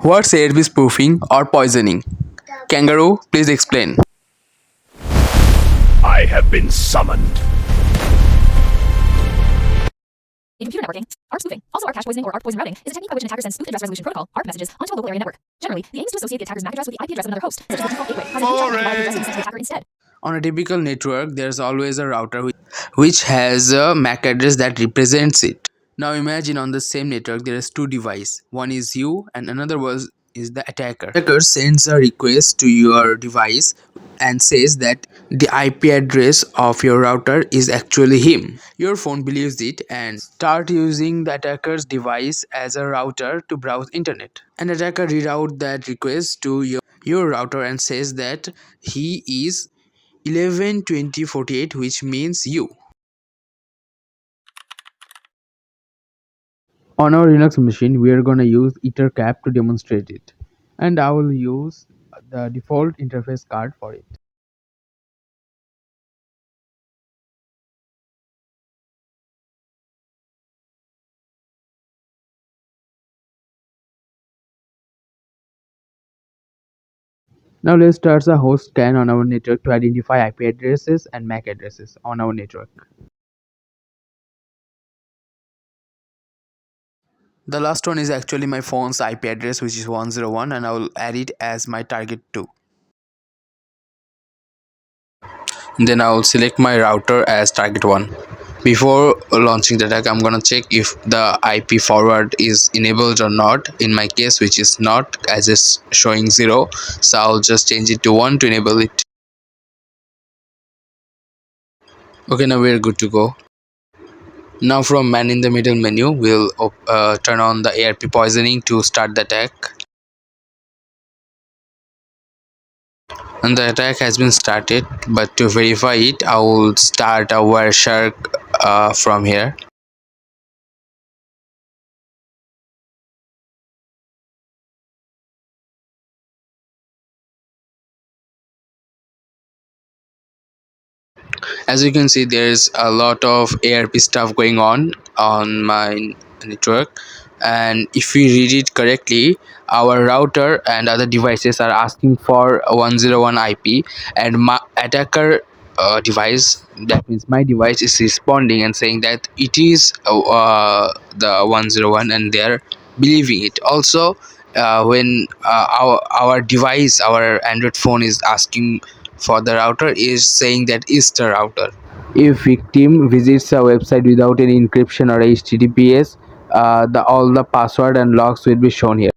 What's ARP spoofing or poisoning? Kangaroo, please explain. I have been summoned. In computer networking, ARP spoofing, also ARP poisoning or ARP poison routing, is a technique by which an attacker sends spoofed address resolution protocol (ARP) messages onto a local area network. Generally, the aim is to associate the attacker's MAC address with the IP address of another host, such as the default gateway, causing each address to be sent to the attacker instead. On a typical network, there's always a router which has a MAC address that represents it. Now imagine on the same network there is two devices. One is you and another is the attacker. Attacker sends a request to your device and says that the IP address of your router is actually him. Your phone believes it and start using the attacker's device as a router to browse internet. An attacker reroute that request to your router and says that he is 112048, which means you. On our Linux machine, we are gonna use Ettercap to demonstrate it, and I will use the default interface card for it. Now let's start a host scan on our network to identify IP addresses and MAC addresses on our network. The last one is actually my phone's IP address, which is 101, and I will add it as my target too. Then I will select my router as target 1. Before launching the attack, I'm gonna check if the IP forward is enabled or not. In my case, which is not, as it's showing 0, so I'll just change it to 1 to enable it. Okay, now we're good to go. Now from man in the middle menu, we'll turn on the ARP poisoning to start the attack. And the attack has been started, but to verify it, I will start a Wireshark from here. As you can see, there's a lot of ARP stuff going on my network, and if we read it correctly, our router and other devices are asking for 101 IP, and my attacker device, that means my device, is responding and saying that it is the 101, and they're believing it. Also, when our device, our Android phone, is asking for the router, is saying that is the router. If victim visits a website without any encryption or HTTPS, all the password and logs will be shown here.